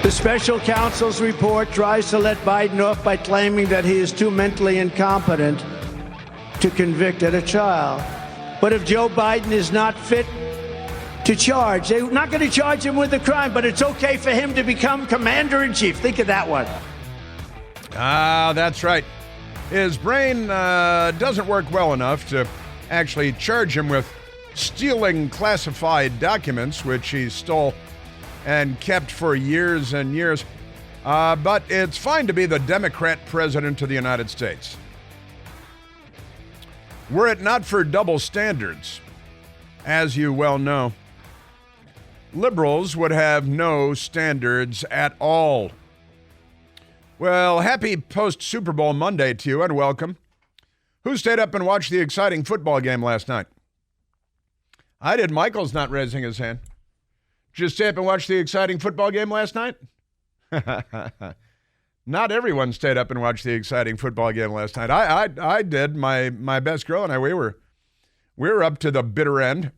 The special counsel's report tries to let Biden off by claiming that he is too mentally incompetent to convict at a trial. But if Joe Biden is not fit to charge, they're not going to charge him with a crime, but it's okay for him to become commander-in-chief. Think of that one. That's right. His brain doesn't work well enough to actually charge him with stealing classified documents, which he stole and kept for years and years. But it's fine to be the Democrat president of the United States. Were it not for double standards, as you well know, liberals would have no standards at all. Well, happy post-Super Bowl Monday to you, and welcome. Who stayed up and watched the exciting football game last night? I did. Michael's not raising his hand. Just stay up and watch the exciting football game last night? Not everyone stayed up and watched the exciting football game last night. I did. My best girl and I, we were up to the bitter end.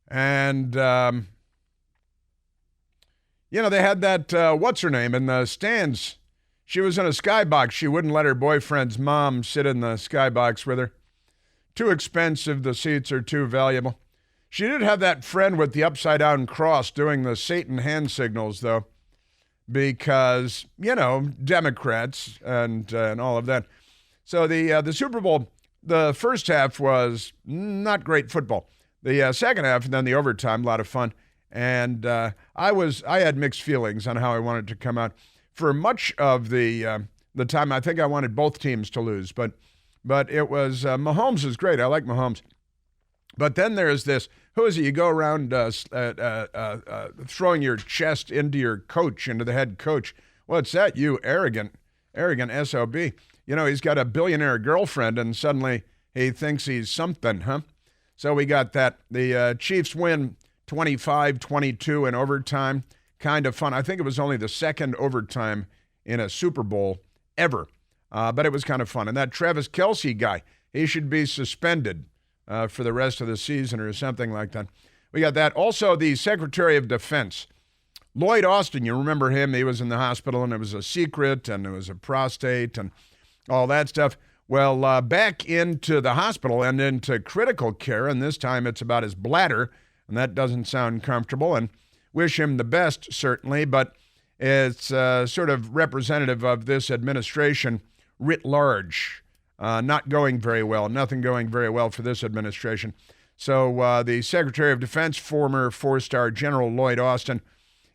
And, they had that, what's her name, in the stands. She was in a skybox. She wouldn't let her boyfriend's mom sit in the skybox with her. Too expensive. The seats are too valuable. She did have that friend with the upside-down cross doing the Satan hand signals, though, because, Democrats and all of that. So the Super Bowl, the first half was not great football. The second half and then the overtime, a lot of fun. And I had mixed feelings on how I wanted to come out. For much of the time, I think I wanted both teams to lose, but it was Mahomes is great. I like Mahomes. But then there's this, who is it? You go around throwing your chest into your coach, into the head coach. What's that, you arrogant SOB? He's got a billionaire girlfriend, and suddenly he thinks he's something, huh? So we got that. The Chiefs win 25-22 in overtime. Kind of fun. I think it was only the second overtime in a Super Bowl ever. But it was kind of fun. And that Travis Kelce guy, he should be suspended for the rest of the season or something like that. We got that. Also, the Secretary of Defense, Lloyd Austin, you remember him. He was in the hospital, and it was a secret, and it was a prostate and all that stuff. Well, back into the hospital and into critical care, and this time it's about his bladder, and that doesn't sound comfortable, and wish him the best, certainly, but it's sort of representative of this administration writ large. Not going very well. Nothing going very well for this administration. So the Secretary of Defense, former four-star General Lloyd Austin,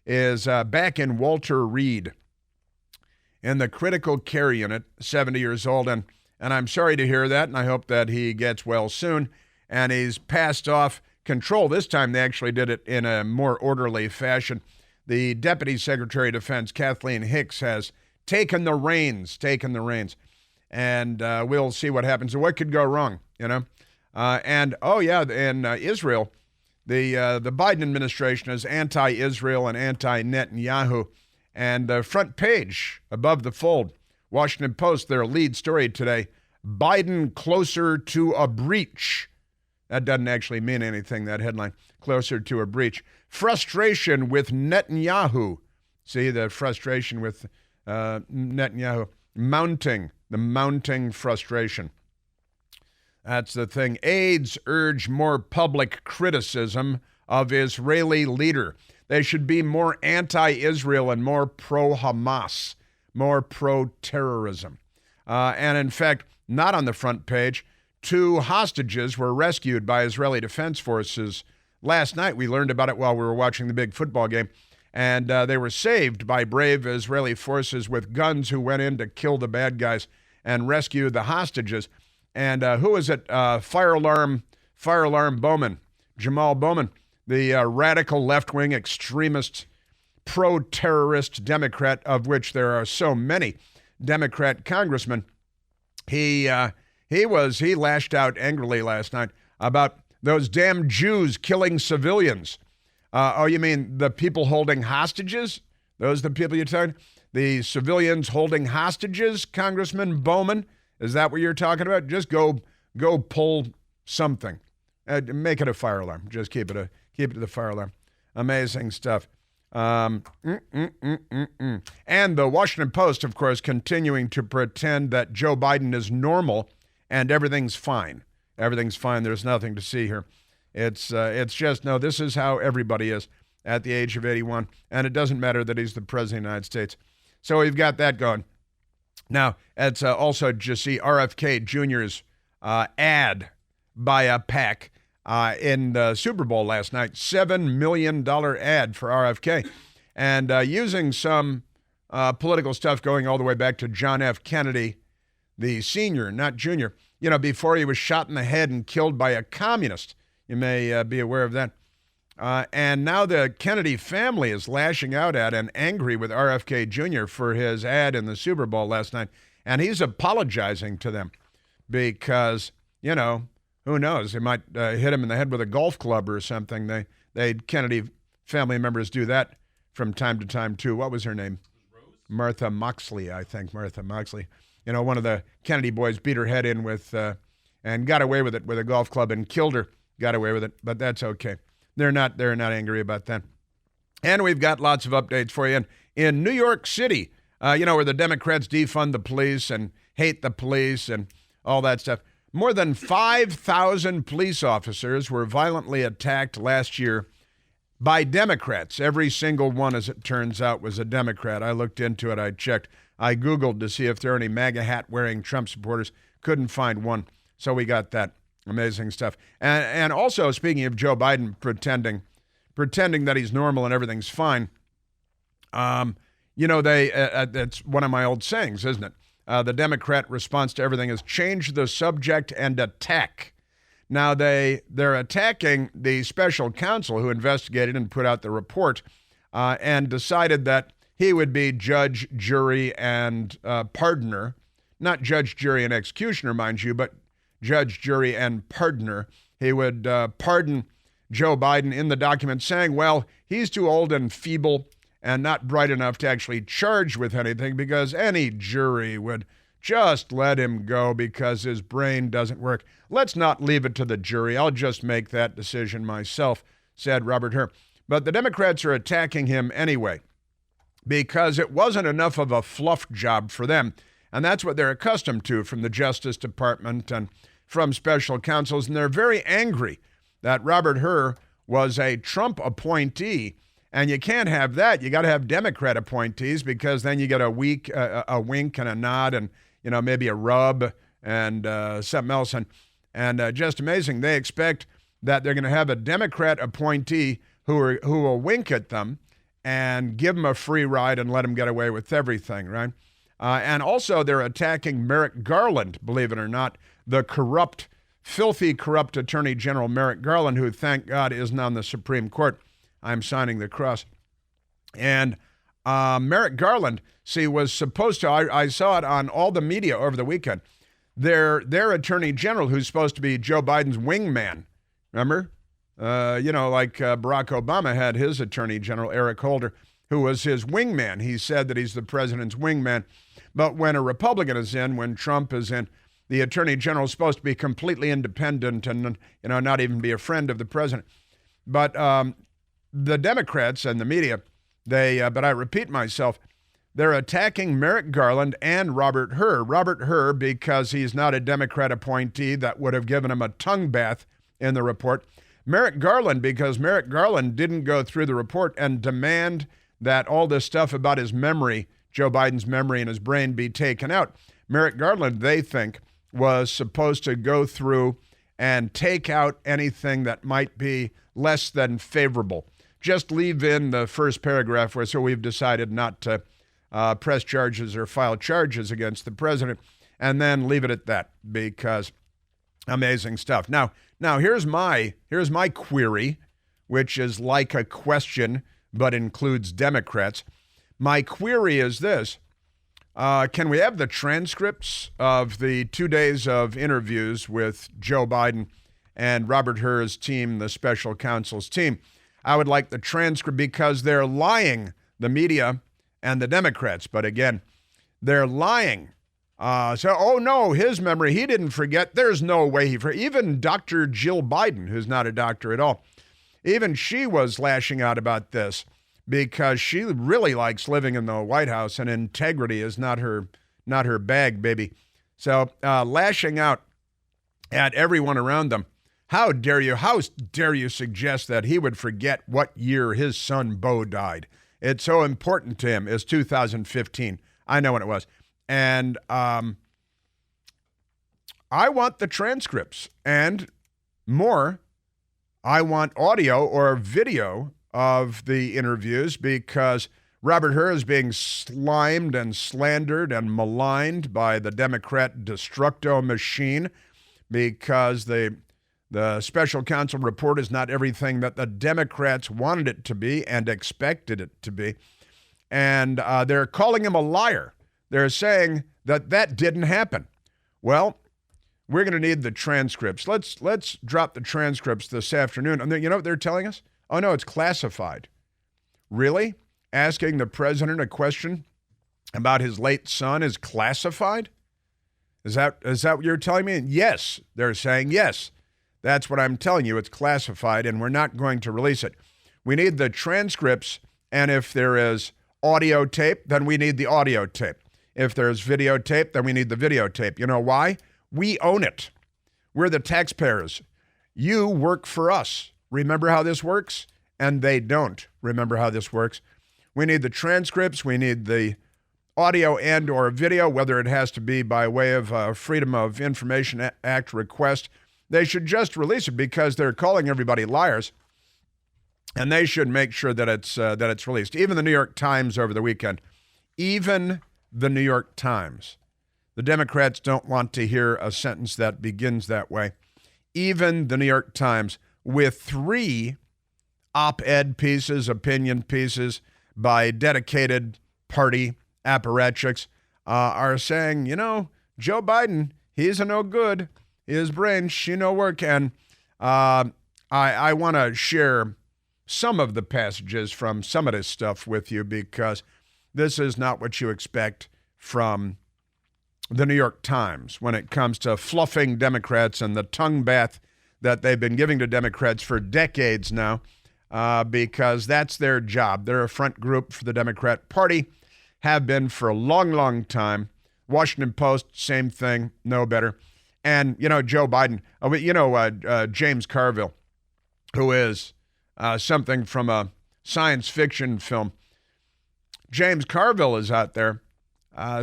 is back in Walter Reed in the critical care unit, 70 years old. And I'm sorry to hear that, and I hope that he gets well soon. And he's passed off control. This time they actually did it in a more orderly fashion. The Deputy Secretary of Defense, Kathleen Hicks, has taken the reins. And we'll see what happens. What could go wrong, in Israel, the Biden administration is anti-Israel and anti-Netanyahu. And the front page above the fold, Washington Post, their lead story today, Biden closer to a breach. That doesn't actually mean anything, that headline. Closer to a breach. Frustration with Netanyahu. See, the frustration with Netanyahu mounting. The mounting frustration. That's the thing. Aides urge more public criticism of Israeli leader. They should be more anti-Israel and more pro-Hamas, more pro-terrorism. And in fact, not on the front page, 2 hostages were rescued by Israeli Defense Forces last night. We learned about it while we were watching the big football game. And they were saved by brave Israeli forces with guns who went in to kill the bad guys and rescue the hostages. And who is it? Fire alarm Bowman, Jamal Bowman, the radical left-wing extremist, pro-terrorist Democrat, of which there are so many Democrat congressmen. He lashed out angrily last night about those damn Jews killing civilians. Oh, you mean the people holding hostages? Those are the people you're talking? The civilians holding hostages, Congressman Bowman? Is that what you're talking about? Just go pull something. Make it a fire alarm. Just keep it to the fire alarm. Amazing stuff. And the Washington Post, of course, continuing to pretend that Joe Biden is normal and everything's fine. Everything's fine. There's nothing to see here. It's just, no, this is how everybody is at the age of 81. And it doesn't matter that he's the president of the United States. So we've got that going. Now, it's also just see RFK Jr.'s ad by a PAC in the Super Bowl last night, $7 million ad for RFK. And using some political stuff going all the way back to John F. Kennedy, the senior, not junior, before he was shot in the head and killed by a communist. You may be aware of that. And now the Kennedy family is lashing out at and angry with RFK Jr. for his ad in the Super Bowl last night. And he's apologizing to them because, who knows? They might hit him in the head with a golf club or something. They Kennedy family members do that from time to time, too. What was her name? Rose? Martha Moxley, I think. Martha Moxley. One of the Kennedy boys beat her head in with, and got away with it with a golf club and killed her. Got away with it, but that's okay. They're not angry about that. And we've got lots of updates for you. In New York City, where the Democrats defund the police and hate the police and all that stuff. More than 5,000 police officers were violently attacked last year by Democrats. Every single one, as it turns out, was a Democrat. I looked into it. I checked. I Googled to see if there are any MAGA hat-wearing Trump supporters. Couldn't find one. So we got that. Amazing stuff. And also, speaking of Joe Biden pretending that he's normal and everything's fine, that's one of my old sayings, isn't it? The Democrat response to everything is change the subject and attack. Now, they're attacking the special counsel who investigated and put out the report and decided that he would be judge, jury, and pardoner. Not judge, jury, and executioner, mind you, but judge, jury, and pardoner. He would pardon Joe Biden in the document saying, well, he's too old and feeble and not bright enough to actually charge with anything because any jury would just let him go because his brain doesn't work. Let's not leave it to the jury. I'll just make that decision myself, said Robert Hur. But the Democrats are attacking him anyway because it wasn't enough of a fluff job for them. And that's what they're accustomed to from the Justice Department and from special counsels. And they're very angry that Robert Hur was a Trump appointee. And you can't have that. You got to have Democrat appointees because then you get a wink and a nod and, maybe a rub and something else. And just amazing. They expect that they're going to have a Democrat appointee who will wink at them and give them a free ride and let them get away with everything, right? And also they're attacking Merrick Garland, believe it or not, the filthy corrupt Attorney General Merrick Garland, who, thank God, isn't on the Supreme Court. I'm signing the cross. And Merrick Garland, was supposed to, I saw it on all the media over the weekend, their Attorney General, who's supposed to be Joe Biden's wingman, remember? Like Barack Obama had his Attorney General, Eric Holder, who was his wingman. He said that he's the president's wingman. But when a Republican is in, when Trump is in, the Attorney General is supposed to be completely independent and, not even be a friend of the president. But the Democrats and the media, but I repeat myself, they're attacking Merrick Garland and Robert Hur. Robert Hur, because he's not a Democrat appointee that would have given him a tongue bath in the report. Merrick Garland, because Merrick Garland didn't go through the report and demand that all this stuff about his memory, Joe Biden's memory and his brain, be taken out. Merrick Garland, they think, was supposed to go through and take out anything that might be less than favorable. Just leave in the first paragraph where, so we've decided not to press charges or file charges against the president, and then leave it at that, because amazing stuff. Now here's my query, which is like a question but includes Democrats. My query is this. Can we have the transcripts of the 2 days of interviews with Joe Biden and Robert Hur's team, the special counsel's team? I would like the transcript because they're lying, the media and the Democrats. But again, they're lying. Oh no, his memory, he didn't forget. There's no way he forgot. Even Dr. Jill Biden, who's not a doctor at all, even she was lashing out about this because she really likes living in the White House, and integrity is not her bag, baby. So lashing out at everyone around them. How dare you suggest that he would forget what year his son Beau died? It's so important to him. It's 2015. I know when it was. And I want the transcripts and more. I want audio or video of the interviews, because Robert Hur is being slimed and slandered and maligned by the Democrat destructo machine, because the special counsel report is not everything that the Democrats wanted it to be and expected it to be. And they're calling him a liar. They're saying that didn't happen. Well, we're going to need the transcripts. Let's drop the transcripts this afternoon. And you know what they're telling us? Oh, no, it's classified. Really? Asking the president a question about his late son is classified? Is that what you're telling me? And yes, they're saying yes. That's what I'm telling you. It's classified, and we're not going to release it. We need the transcripts, and if there is audio tape, then we need the audio tape. If there's videotape, then we need the videotape. You know why? We own it. We're the taxpayers. You work for us. Remember how this works? And they don't remember how this works. We need the transcripts. We need the audio and or video, whether it has to be by way of Freedom of Information Act request. They should just release it, because they're calling everybody liars, and they should make sure that it's released. Even the New York Times over the weekend, even the New York Times. The Democrats don't want to hear a sentence that begins that way. Even the New York Times, with 3 op-ed pieces, opinion pieces by dedicated party apparatchiks, are saying, Joe Biden, he's a no good. His brain, she no work. And I want to share some of the passages from some of this stuff with you, because this is not what you expect from the New York Times when it comes to fluffing Democrats and the tongue bath that they've been giving to Democrats for decades now, because that's their job. They're a front group for the Democrat Party, have been for a long, long time. Washington Post, same thing, no better. And, Joe Biden, James Carville, who is something from a science fiction film. James Carville is out there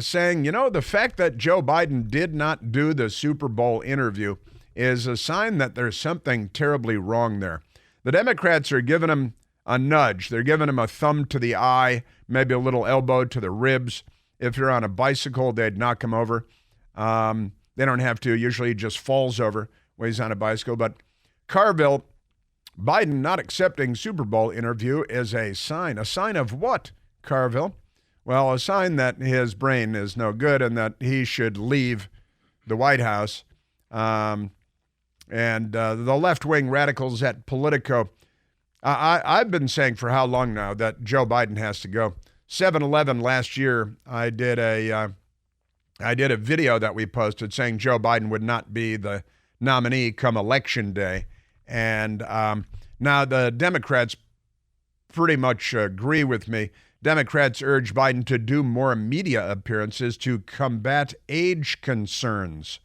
saying, the fact that Joe Biden did not do the Super Bowl interview is a sign that there's something terribly wrong there. The Democrats are giving him a nudge. They're giving him a thumb to the eye, maybe a little elbow to the ribs. If you're on a bicycle, they'd knock him over. They don't have to. Usually he just falls over when he's on a bicycle. But Carville, Biden not accepting Super Bowl interview is a sign. A sign of what, Carville? Well, a sign that his brain is no good and that he should leave the White House. And the left-wing radicals at Politico, I've been saying for how long now that Joe Biden has to go. 7/11 last year, I did a video that we posted saying Joe Biden would not be the nominee come election day. And now the Democrats pretty much agree with me. Democrats urge Biden to do more media appearances to combat age concerns.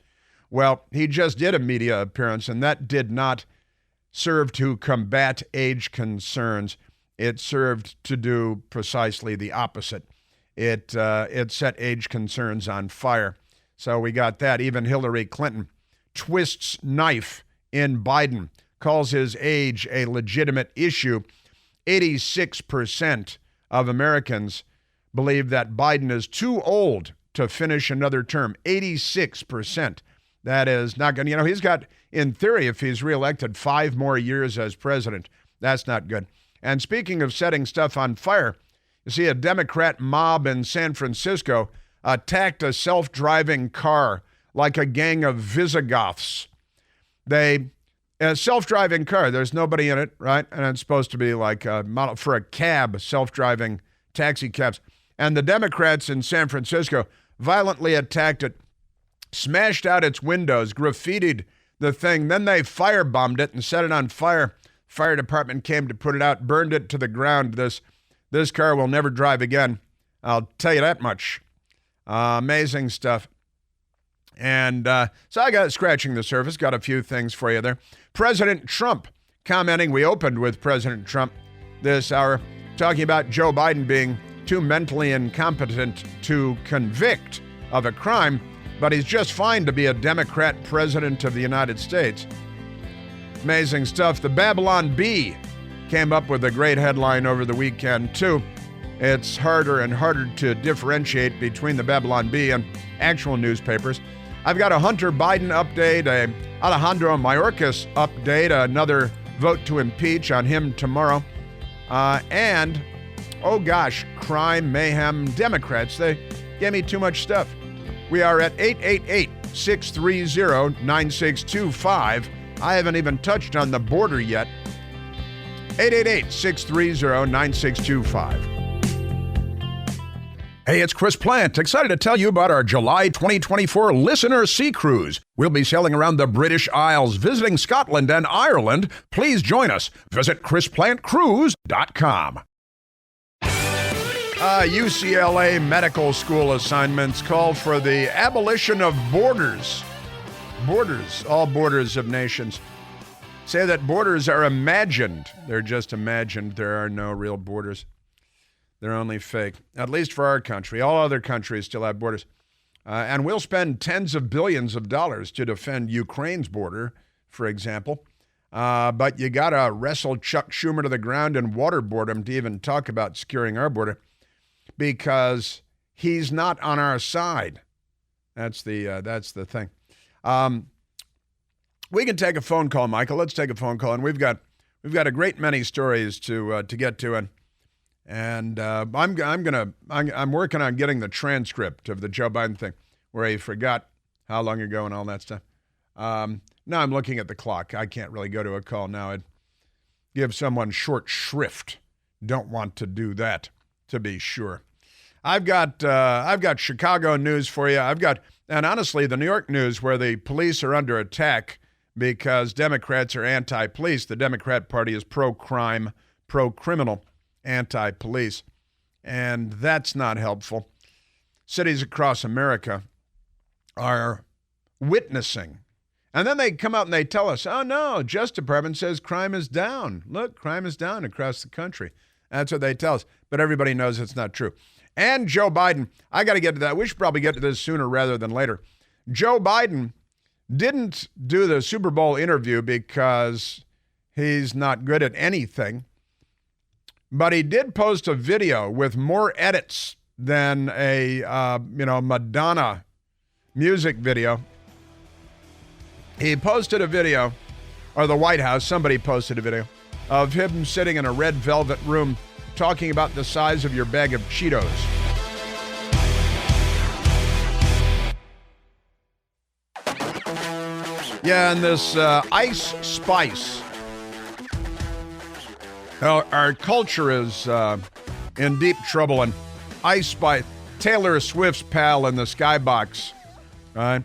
Well, he just did a media appearance, and that did not serve to combat age concerns. It served to do precisely the opposite. It set age concerns on fire. So we got that. Even Hillary Clinton twists knife in Biden, calls his age a legitimate issue. 86% of Americans believe that Biden is too old to finish another term. 86%. That is not going to, he's got, in theory, if he's reelected, 5 more years as president. That's not good. And speaking of setting stuff on fire, you see a Democrat mob in San Francisco attacked a self-driving car like a gang of Visigoths. A self-driving car, there's nobody in it, right? And it's supposed to be like a model for a cab, self-driving taxi cabs. And the Democrats in San Francisco violently attacked it, smashed out its windows, graffitied the thing. Then they firebombed it and set it on fire. Fire department came to put it out, burned it to the ground. This This car will never drive again. I'll tell you that much. Amazing stuff. And so I got scratching the surface, got a few things for you there. President Trump commenting. We opened with President Trump this hour, talking about Joe Biden being too mentally incompetent to convict of a crime, but he's just fine to be a Democrat president of the United States. Amazing stuff. The Babylon Bee came up with a great headline over the weekend, too. It's harder and harder to differentiate between the Babylon Bee and actual newspapers. I've got a Hunter Biden update, a Alejandro Mayorkas update, another vote to impeach on him tomorrow. And, oh gosh, crime, mayhem, Democrats, they gave me too much stuff. We are at 888-630-9625. I haven't even touched on the border yet. 888-630-9625. Hey, it's Chris Plant, excited to tell you about our July 2024 Listener Sea Cruise. We'll be sailing around the British Isles, visiting Scotland and Ireland. Please join us. Visit chrisplantcruise.com. UCLA medical school assignments call for the abolition of borders. Borders, all borders of nations. Say that borders are imagined. They're just imagined. There are no real borders. They're only fake, at least for our country. All other countries still have borders. And we'll spend tens of billions of dollars to defend Ukraine's border, for example. But you got to wrestle Chuck Schumer to the ground and waterboard him to even talk about securing our border, because he's not on our side. That's the thing. We can take a phone call, Michael. Let's take a phone call, and we've got a great many stories to get to, and I'm working on getting the transcript of the Joe Biden thing, where he forgot how long ago and all that stuff. Now I'm looking at the clock. I can't really go to a call now. I'd give someone short shrift. Don't want to do that, to be sure. I've got Chicago news for you. And honestly, the New York news, where the police are under attack because Democrats are anti-police. The Democrat Party is pro-crime, pro-criminal, anti-police. And that's not helpful. Cities across America are witnessing. And then they come out and they tell us, oh no, Justice Department says crime is down. Look, crime is down across the country. That's what they tell us. But everybody knows it's not true. And Joe Biden, I got to get to that. We should probably get to this sooner rather than later. Joe Biden didn't do the Super Bowl interview because he's not good at anything. But he did post a video with more edits than a Madonna music video. He posted a video, or the White House, somebody posted a video, of him sitting in a red velvet room talking about the size of your bag of Cheetos. Yeah, and this Ice Spice. Our culture is in deep trouble, and Ice Spice, Taylor Swift's pal in the skybox, right,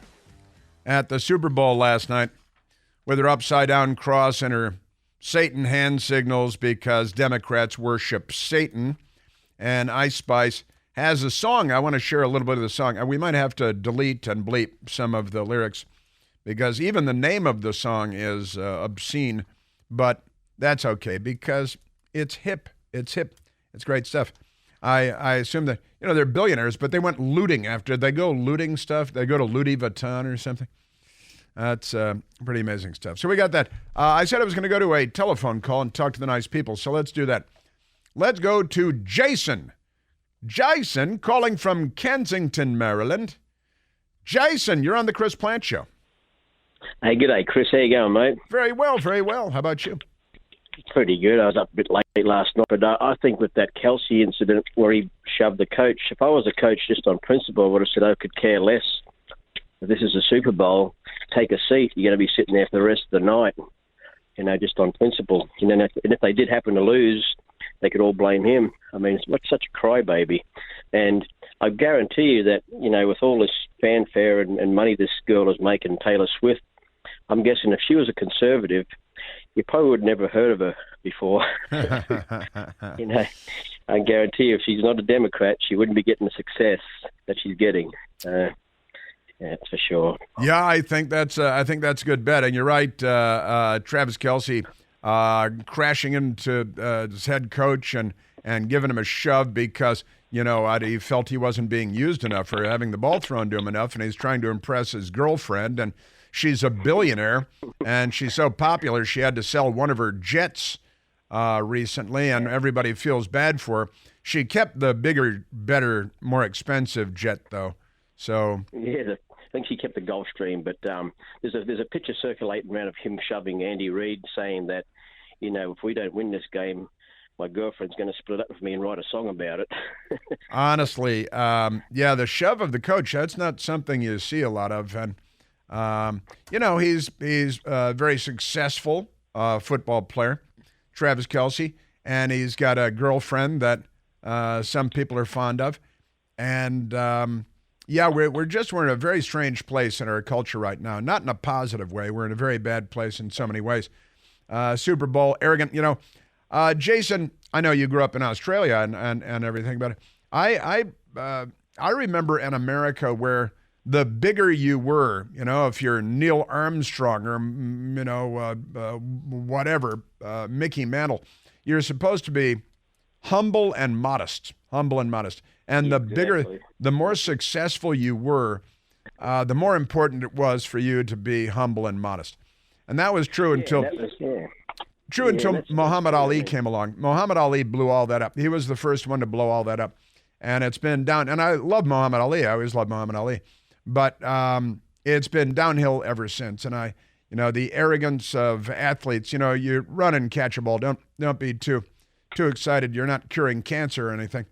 at the Super Bowl last night, with her upside-down cross and her Satan hand signals because Democrats worship Satan. And Ice Spice has a song. I want to share a little bit of the song. We might have to delete and bleep some of the lyrics, because even the name of the song is obscene. But that's okay, because it's hip. It's hip. It's great stuff. I assume that, they're billionaires, but they went looting after. They go looting stuff. They go to Louis Vuitton or something. That's pretty amazing stuff. So we got that. I said I was going to go to a telephone call and talk to the nice people, so let's do that. Let's go to Jason. Jason, calling from Kensington, Maryland. Jason, you're on the Chris Plant Show. Hey, g'day, Chris. How you going, mate? Very well, very well. How about you? Pretty good. I was up a bit late last night, but I think with that Kelsey incident where he shoved the coach, if I was a coach just on principle, I would have said I could care less. This is a Super Bowl. Take a seat. You're going to be sitting there for the rest of the night, just on principle. And if they did happen to lose, they could all blame him. I mean, it's such a crybaby. And I guarantee you that, with all this fanfare and money this girl is making, Taylor Swift, I'm guessing if she was a conservative, you probably would never heard of her before. I guarantee you, if she's not a Democrat, she wouldn't be getting the success that she's getting. Yeah, that's for sure. Yeah, I think that's a good bet. And you're right, Travis Kelce crashing into his head coach and giving him a shove because he felt he wasn't being used enough or having the ball thrown to him enough, and he's trying to impress his girlfriend. And she's a billionaire, and she's so popular she had to sell one of her jets recently, and everybody feels bad for her. She kept the bigger, better, more expensive jet, though. So yeah, I think she kept the Gulfstream, but there's a picture circulating around of him shoving Andy Reid, saying that, if we don't win this game, my girlfriend's going to split up with me and write a song about it. Honestly, the shove of the coach, that's not something you see a lot of. And, he's a very successful football player, Travis Kelce, and he's got a girlfriend that some people are fond of. And, we're in a very strange place in our culture right now. Not in a positive way. We're in a very bad place in so many ways. Super Bowl, arrogant, Jason, I know you grew up in Australia and everything, but I remember in America where the bigger you were, if you're Neil Armstrong or, whatever, Mickey Mantle, you're supposed to be humble and modest. And the bigger, the more successful you were, the more important it was for you to be humble and modest. And that was true until Muhammad Ali came along. Muhammad Ali blew all that up. He was the first one to blow all that up. And it's been down. And I love Muhammad Ali. I always loved Muhammad Ali. But it's been downhill ever since. And the arrogance of athletes, you run and catch a ball. Don't be too excited. You're not curing cancer or anything.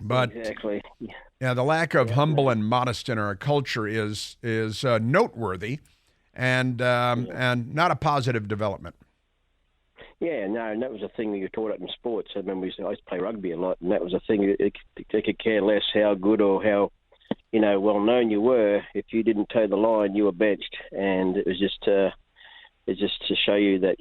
But exactly. Yeah, the lack of humble and modest in our culture is noteworthy and not a positive development. Yeah, no, and that was a thing that you taught up in sports. I remember I used to play rugby a lot, and that was a thing. They could care less how good or how, well known you were. If you didn't toe the line, you were benched, and it was just to show you that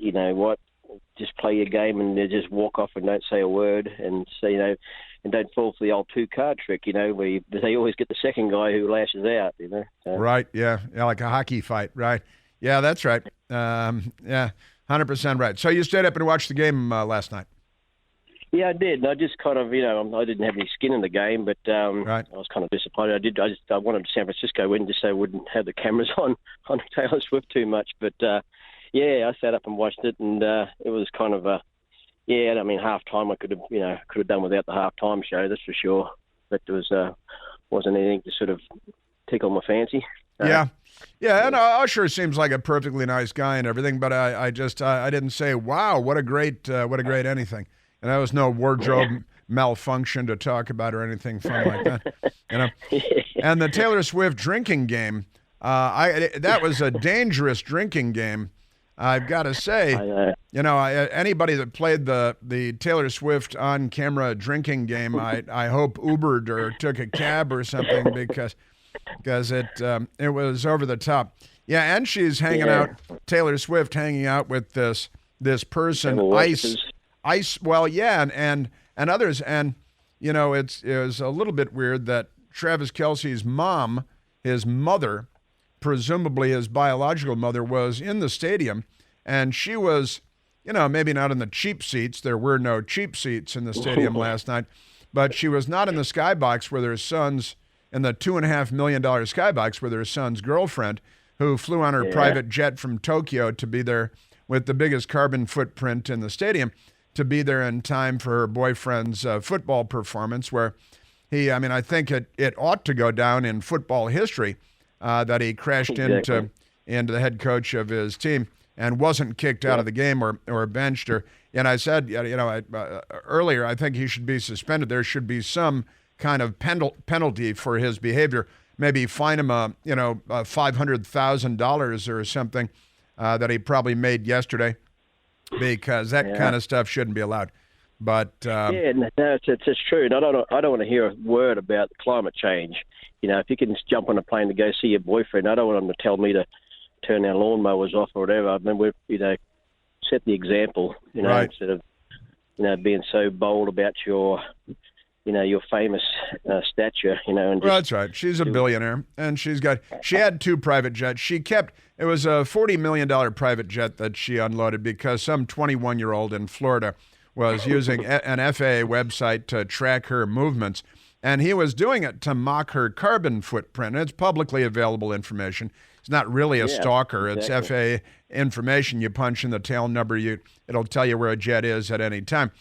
just play your game and just walk off and don't say a word, and so and don't fall for the old 2-card trick, where they always get the second guy who lashes out, So. Right, yeah, like a hockey fight, right? Yeah, that's right. 100% right. So you stayed up and watched the game last night? Yeah, I did. I just kind of, I didn't have any skin in the game, but right. I was kind of disappointed. I wanted San Francisco win just so I wouldn't have the cameras on Taylor Swift too much. But I sat up and watched it, and it was kind of halftime I could have done without the halftime show, that's for sure. But there wasn't anything to sort of tickle my fancy. Yeah, and Usher seems like a perfectly nice guy and everything, but I didn't say, wow, what a great anything. And there was no wardrobe malfunction to talk about or anything fun like that. And the Taylor Swift drinking game, that was a dangerous drinking game. I've got to say, anybody that played the Taylor Swift on-camera drinking game, I hope Ubered or took a cab or something because it was over the top. Yeah, and she's hanging out, Taylor Swift hanging out with this person, Ice. Well, yeah, and others, and it was a little bit weird that Travis Kelce's mom, his mother, presumably his biological mother, was in the stadium, and she was, maybe not in the cheap seats. There were no cheap seats in the stadium last night, but she was not in the skybox where their son's. In the $2.5 million skybox with her son's girlfriend, who flew on her private jet from Tokyo to be there with the biggest carbon footprint in the stadium, to be there in time for her boyfriend's football performance, where I think it ought to go down in football history that he crashed into the head coach of his team and wasn't kicked out of the game or benched. And I said, earlier, I think he should be suspended. There should be some kind of penalty for his behavior. Maybe fine him $500,000 or something that he probably made yesterday, because that kind of stuff shouldn't be allowed. But it's true. And I don't want to hear a word about climate change. If you can just jump on a plane to go see your boyfriend, I don't want him to tell me to turn our lawnmowers off or whatever. I mean, we set the example, right. Instead of being so bold about your famous stature, and Well, that's right. She's a billionaire, and she had 2 private jets. It was a $40 million private jet that she unloaded because some 21-year-old in Florida was using an FAA website to track her movements, and he was doing it to mock her carbon footprint. It's publicly available information. It's not really a stalker. Exactly. It's FAA information. You punch in the tail number, it'll tell you where a jet is at any time.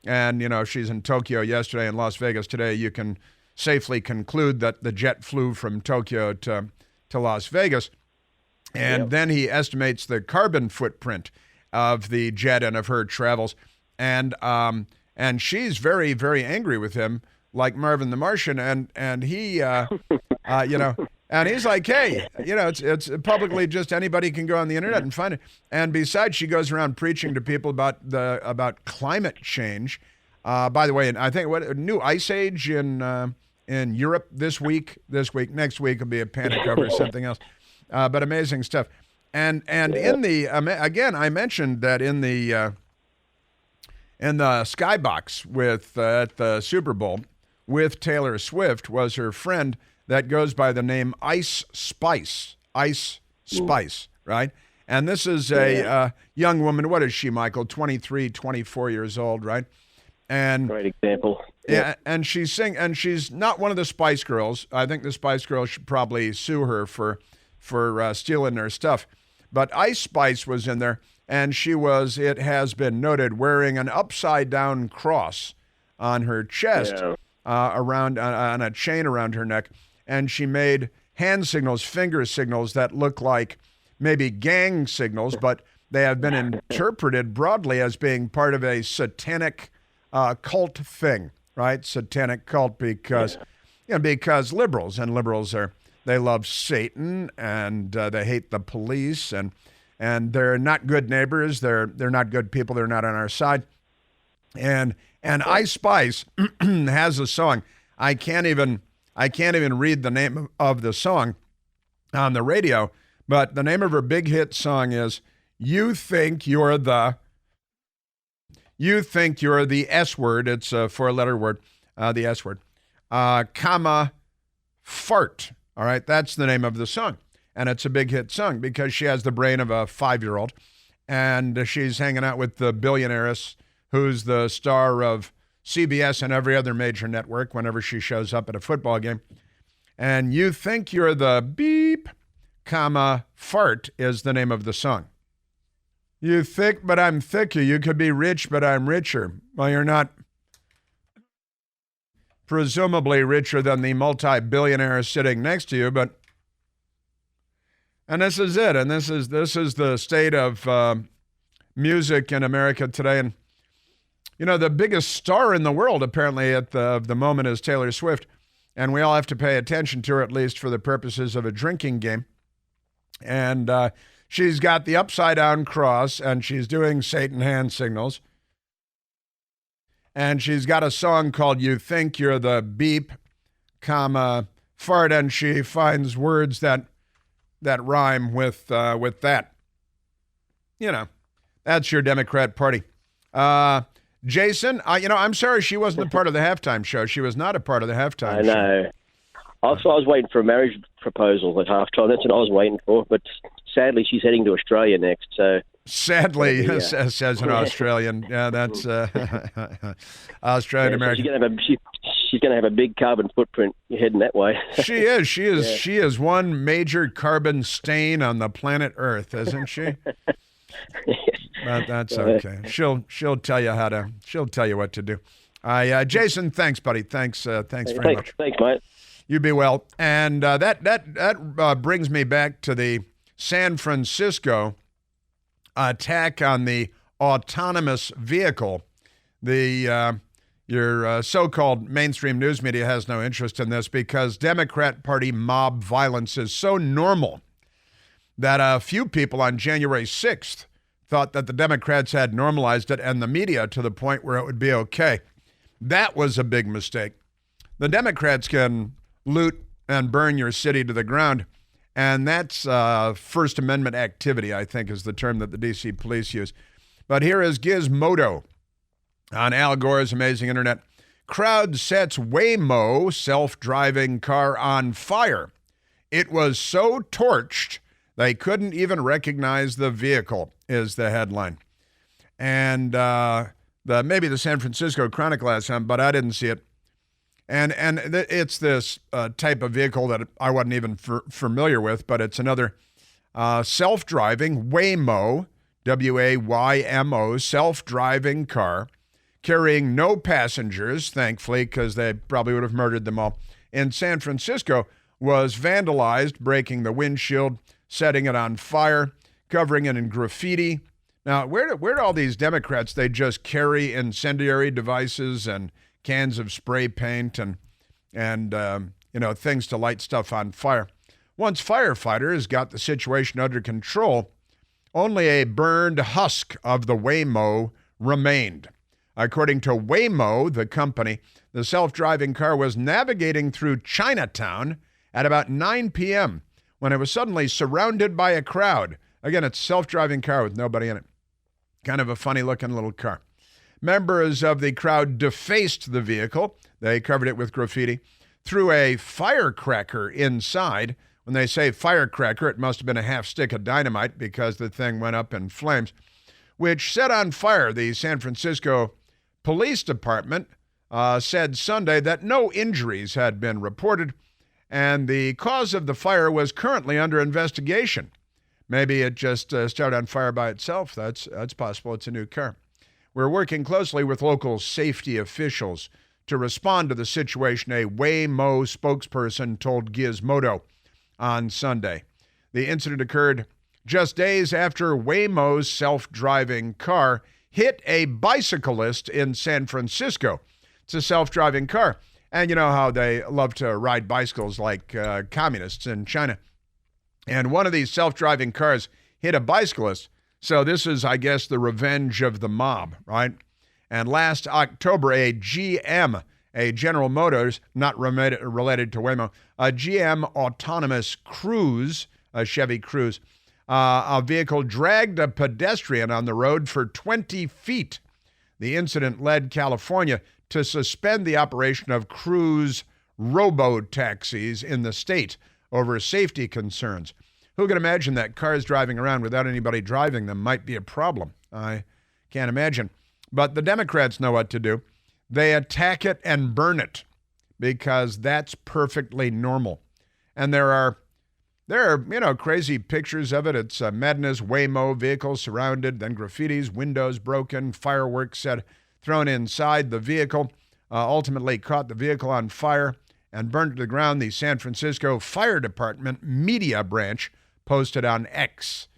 And, if she's in Tokyo yesterday and Las Vegas today, you can safely conclude that the jet flew from Tokyo to Las Vegas. And then he estimates the carbon footprint of the jet and of her travels. And she's very, very angry with him, like Marvin the Martian. And he, and he's like, hey, it's publicly, just anybody can go on the internet and find it. And besides, she goes around preaching to people about climate change. By the way, and I think a new ice age in Europe this week. Next week will be a panic over something else. But amazing stuff. And in the again, I mentioned that in the skybox with at the Super Bowl with Taylor Swift was her friend that goes by the name Ice Spice, right? And this is a young woman. What is she, Michael? 23, 24 years old, right? And great example. Yeah, and she's not one of the Spice Girls. I think the Spice Girls should probably sue her for stealing their stuff. But Ice Spice was in there, and it has been noted, wearing an upside-down cross on her chest, around on a chain around her neck. And she made hand signals, finger signals that look like maybe gang signals, but they have been interpreted broadly as being part of a satanic cult thing, right? Satanic cult because liberals they love Satan and they hate the police and they're not good neighbors. They're not good people. They're not on our side. And Ice Spice has a song. I can't even read the name of the song on the radio, but the name of her big hit song is You Think You're the S word. It's a 4-letter word, the S word, comma, fart. All right, that's the name of the song. And it's a big hit song because she has the brain of a 5-year-old, and she's hanging out with the billionaires who's the star of CBS and every other major network whenever she shows up at a football game. And You Think You're the beep, comma, fart is the name of the song. You thick, but I'm thicker. You could be rich, but I'm richer. Well, you're not presumably richer than the multi-billionaire sitting next to you, and this is it. And this is the state of music in America today. And the biggest star in the world, apparently, at the moment is Taylor Swift. And we all have to pay attention to her, at least for the purposes of a drinking game. And she's got the upside-down cross, and she's doing Satan hand signals. And she's got a song called You Think You're the Beep, comma, fart, and she finds words that rhyme with that. That's your Democrat Party. Jason, I'm sorry she wasn't a part of the halftime show. She was not a part of the halftime show. I know. Also, I was waiting for a marriage proposal at halftime. That's what I was waiting for. But sadly, she's heading to Australia next. So sadly, says an Australian. Yeah, that's Australian American. She's going to have a big carbon footprint heading that way. She is. She is one major carbon stain on the planet Earth, isn't she? But that's okay. She'll tell you she'll tell you what to do. Jason, thanks, buddy. Thanks very much. Thanks, mate. You be well. And that brings me back to the San Francisco attack on the autonomous vehicle. Your so-called mainstream news media has no interest in this because Democrat Party mob violence is so normal that a few people on January 6th thought that the Democrats had normalized it and the media to the point where it would be okay. That was a big mistake. The Democrats can loot and burn your city to the ground, and that's First Amendment activity, I think is the term that the D.C. police use. But here is Gizmodo on Al Gore's Amazing Internet. Crowd sets Waymo self-driving car on fire. It was so torched they couldn't even recognize the vehicle, is the headline. And maybe the San Francisco Chronicle has some, but I didn't see it. And it's this type of vehicle that I wasn't even familiar with, but it's another self-driving Waymo, W-A-Y-M-O, self-driving car, carrying no passengers, thankfully, because they probably would have murdered them all, in San Francisco, was vandalized, breaking the windshield, setting it on fire, covering it in graffiti. Now, where do all these Democrats, they just carry incendiary devices and cans of spray paint and things to light stuff on fire? Once firefighters got the situation under control, only a burned husk of the Waymo remained. According to Waymo, the company, the self-driving car was navigating through Chinatown at about 9 p.m. when it was suddenly surrounded by a crowd. Again, it's a self-driving car with nobody in it. Kind of a funny-looking little car. Members of the crowd defaced the vehicle. They covered it with graffiti, threw a firecracker inside. When they say firecracker, it must have been a half stick of dynamite because the thing went up in flames, which set on fire. The San Francisco Police Department said Sunday that no injuries had been reported, and the cause of the fire was currently under investigation. Maybe it just started on fire by itself. That's possible. It's a new car. We're working closely with local safety officials to respond to the situation, a Waymo spokesperson told Gizmodo on Sunday. The incident occurred just days after Waymo's self-driving car hit a bicyclist in San Francisco. It's a self-driving car. And you know how they love to ride bicycles like communists in China. And one of these self-driving cars hit a bicyclist. So this is, I guess, the revenge of the mob, right? And last October, a GM, a General Motors, not related to Waymo, a GM autonomous Cruise, a Chevy Cruise, a vehicle dragged a pedestrian on the road for 20 feet. The incident led California to suspend the operation of Cruise robo-taxis in the state over safety concerns. Who can imagine that cars driving around without anybody driving them might be a problem? I can't imagine. But the Democrats know what to do. They attack it and burn it because that's perfectly normal. And there are crazy pictures of it. It's a madness, Waymo, vehicles surrounded, then graffitis, windows broken, fireworks thrown inside the vehicle, ultimately caught the vehicle on fire and burned to the ground. The San Francisco Fire Department media branch posted on X.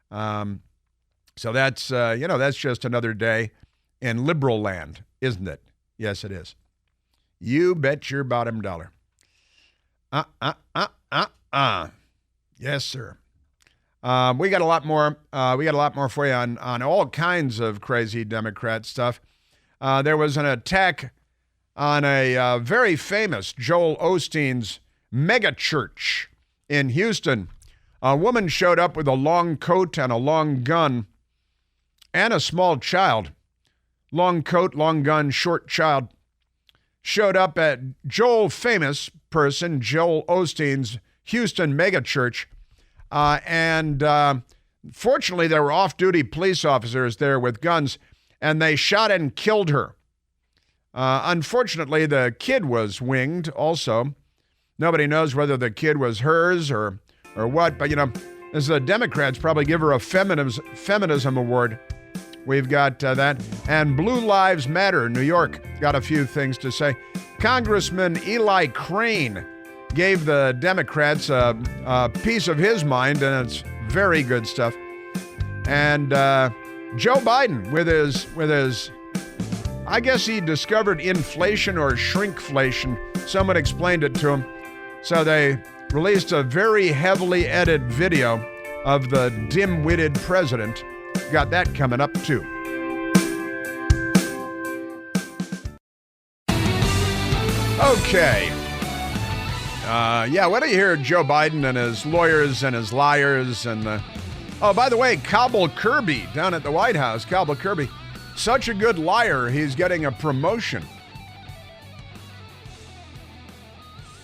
So that's just another day in liberal land, isn't it? Yes, it is. You bet your bottom dollar. Yes, sir. We got a lot more. We got a lot more for you on all kinds of crazy Democrat stuff. There was an attack on a very famous Joel Osteen's mega church in Houston. A woman showed up with a long coat and a long gun and a small child. Long coat, long gun, short child. Showed up at famous person, Joel Osteen's Houston megachurch. And fortunately, there were off-duty police officers there with guns, and they shot and killed her. Unfortunately, the kid was winged also. Nobody knows whether the kid was hers or what, but, as the Democrats probably give her a feminism award. We've got that. And Blue Lives Matter, New York, got a few things to say. Congressman Eli Crane gave the Democrats a piece of his mind, and it's very good stuff. And Joe Biden with his, I guess he discovered inflation or shrinkflation. Someone explained it to him. So they released a very heavily edited video of the dim-witted president. Got that coming up, too. Okay. What do you hear? Joe Biden and his lawyers and his liars and oh, by the way, Cobble Kirby down at the White House, Cobble Kirby, such a good liar, he's getting a promotion.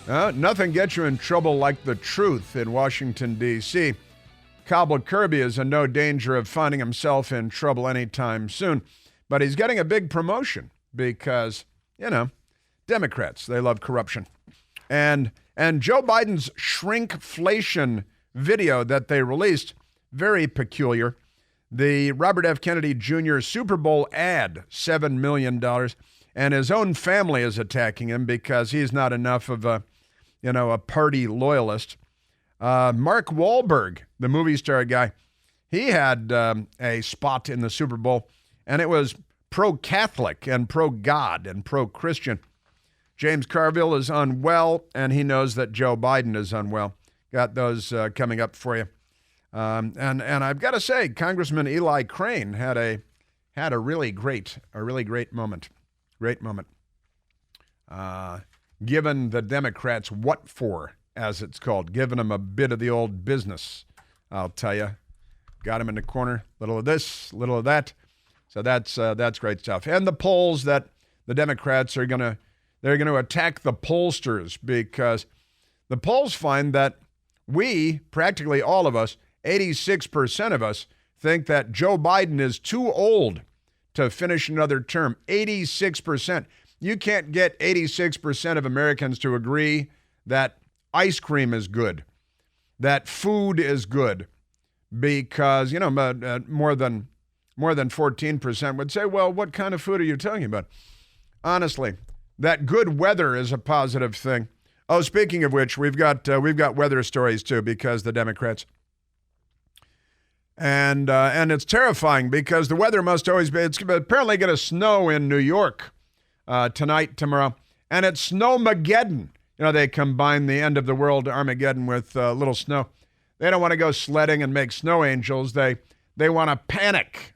Nothing gets you in trouble like the truth in Washington, D.C. Cobble Kirby is in no danger of finding himself in trouble anytime soon, but he's getting a big promotion because, Democrats, they love corruption. And Joe Biden's shrinkflation video that they released, very peculiar. The Robert F. Kennedy Jr. Super Bowl ad, $7 million, and his own family is attacking him because he's not enough of a party loyalist. Mark Wahlberg, the movie star guy, he had a spot in the Super Bowl, and it was pro-Catholic and pro-God and pro-Christian. James Carville is unwell, and he knows that Joe Biden is unwell. Got those coming up for you. And I've got to say, Congressman Eli Crane had a really great moment. Great moment. Given the Democrats what for, as it's called, giving them a bit of the old business, I'll tell you. Got him in the corner, little of this, little of that. So that's great stuff. And the polls that the Democrats are going to attack the pollsters because the polls find that we, practically all of us, 86% of us, think that Joe Biden is too old to finish another term. 86%. You can't get 86% of Americans to agree that ice cream is good, that food is good, because, more than 14% would say, well, what kind of food are you talking about? Honestly, that good weather is a positive thing. Oh, speaking of which, we've got weather stories too, because the Democrats. And it's terrifying because the weather must always be, it's apparently going to snow in New York tonight, tomorrow. And it's Snowmageddon. They combine the end of the world Armageddon with little snow. They don't want to go sledding and make snow angels. They want to panic.